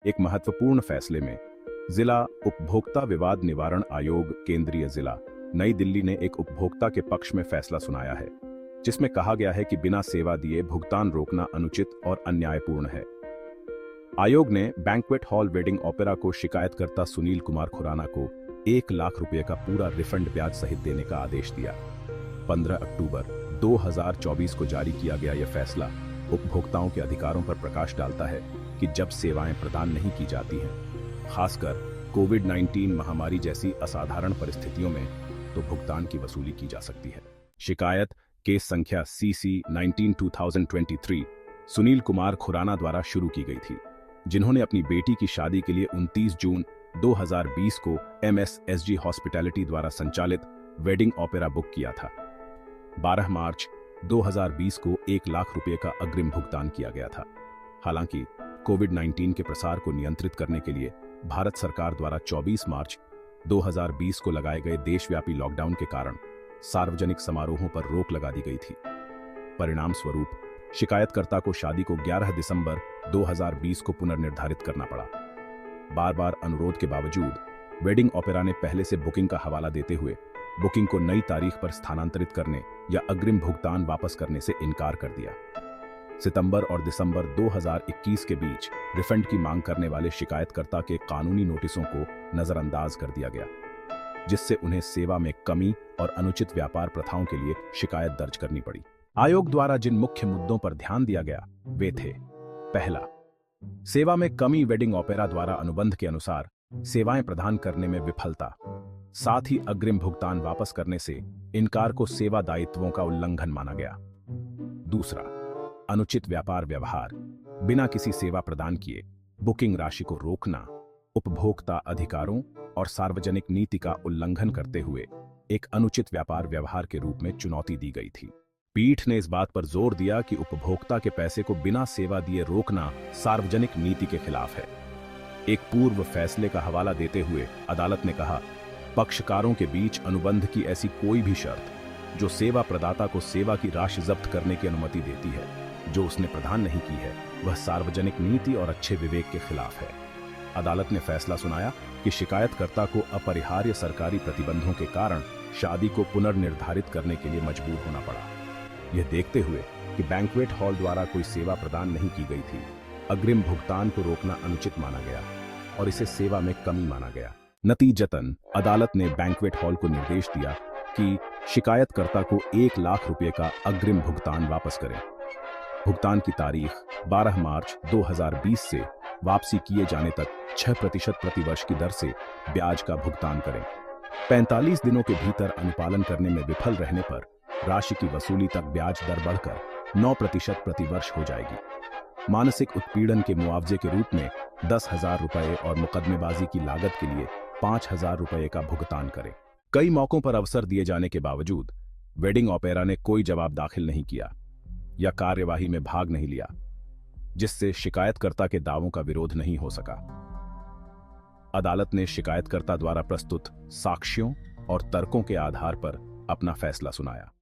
एक महत्वपूर्ण फैसले में जिला उपभोक्ता विवाद निवारण आयोग केंद्रीय जिला नई दिल्ली ने एक उपभोक्ता के पक्ष में फैसला सुनाया है, जिसमें कहा गया है कि बिना सेवा दिए भुगतान रोकना अनुचित और अन्यायपूर्ण है। आयोग ने बैंक्वेट हॉल वेडिंग ओपेरा को शिकायतकर्ता सुनील कुमार खुराना को 1 लाख रुपए का पूरा रिफंड ब्याज सहित देने का आदेश दिया। 15 अक्टूबर 2024 को जारी किया गया यह फैसला उपभोक्ताओं के अधिकारों पर प्रकाश डालता है कि जब सेवाएं प्रदान नहीं की जाती हैं, खासकर कोविड-19 महामारी जैसी असाधारण परिस्थितियों में, तो भुगतान की वसूली की जा सकती है। शिकायत केस संख्या CC 19/2023 सुनील कुमार खुराना द्वारा शुरू की गई थी, जिन्होंने अपनी बेटी की शादी के लिए 29 जून 2020 को MSSG हॉस्पिटैलिटी द्वारा संचालित वेडिंग ओपेरा बुक किया था। 12 मार्च 2020 को 1 लाख रुपए का अग्रिम भुगतान किया गया था। हालांकि कोविड-19 के प्रसार को नियंत्रित करने के लिए भारत सरकार द्वारा 24 मार्च 2020 को लगाए गए देशव्यापी लॉकडाउन के कारण सार्वजनिक समारोहों पर रोक लगा दी गई थी। परिणाम स्वरूप शिकायतकर्ता को शादी को 11 दिसंबर 2020 को पुनर्निर्धारित करना पड़ा। बार बार अनुरोध के बावजूद वेडिंग ओपेरा ने पहले से बुकिंग का हवाला देते हुए बुकिंग को नई तारीख पर स्थानांतरित करने या अग्रिम भुगतान वापस करने से इनकार कर दिया। सितंबर और दिसंबर 2021 के बीच रिफंड की मांग करने वाले शिकायतकर्ता के कानूनी नोटिसों को नजरअंदाज कर दिया गया, जिससे उन्हें सेवा में कमी और अनुचित व्यापार प्रथाओं के लिए शिकायत दर्ज करनी पड़ी। आयोग द्वारा जिन मुख्य मुद्दों पर ध्यान दिया गया वे थे: पहला, सेवा में कमी। वेडिंग ओपेरा द्वारा अनुबंध के अनुसार सेवाएं प्रदान करने में विफलता, साथ ही अग्रिम भुगतान वापस करने से इनकार को सेवा दायित्वों का उल्लंघन माना गया। दूसरा, अनुचित व्यापार व्यवहार। बिना किसी सेवा प्रदान किए बुकिंग राशि को रोकना उपभोक्ता अधिकारों और सार्वजनिक नीति का उल्लंघन करते हुए एक अनुचित व्यापार व्यवहार के रूप में चुनौती दी गई थी। पीठ ने इस बात पर जोर दिया कि उपभोक्ता के पैसे को बिना सेवा दिए रोकना सार्वजनिक नीति के खिलाफ है। एक पूर्व फैसले का हवाला देते हुए अदालत ने कहा, पक्षकारों के बीच अनुबंध की ऐसी कोई भी शर्त जो सेवा प्रदाता को सेवा की राशि जब्त करने की अनुमति देती है, जो उसने प्रदान नहीं की है, वह सार्वजनिक नीति और अच्छे विवेक के खिलाफ है। अदालत ने फैसला सुनाया कि शिकायतकर्ता को अपरिहार्य सरकारी प्रतिबंधों के कारण शादी को पुनर्निर्धारित करने के लिए मजबूर होना पड़ा। यह देखते हुए कि बैंक्वेट हॉल द्वारा कोई सेवा प्रदान नहीं की गई थी, अग्रिम भुगतान को रोकना अनुचित माना गया और इसे सेवा में कमी माना गया। नतीजतन अदालत ने बैंक्वेट हॉल को निर्देश दिया कि शिकायतकर्ता को 1 लाख रुपए का अग्रिम भुगतान वापस करें। भुगतान की तारीख 12 मार्च 2020 से वापसी किए जाने तक 6% प्रतिवर्ष की दर से ब्याज का भुगतान करें। 45 दिनों के भीतर अनुपालन करने में विफल रहने पर राशि की वसूली तक ब्याज दर बढ़कर 9% प्रतिवर्ष हो जाएगी। मानसिक उत्पीड़न के मुआवजे के रूप में 10,000 रुपए और मुकदमेबाजी की लागत के लिए 5,000 रुपए का भुगतान करें। कई मौकों पर अवसर दिए जाने के बावजूद वेडिंग ओपेरा ने कोई जवाब दाखिल नहीं किया या कार्यवाही में भाग नहीं लिया, जिससे शिकायतकर्ता के दावों का विरोध नहीं हो सका। अदालत ने शिकायतकर्ता द्वारा प्रस्तुत साक्ष्यों और तर्कों के आधार पर अपना फैसला सुनाया।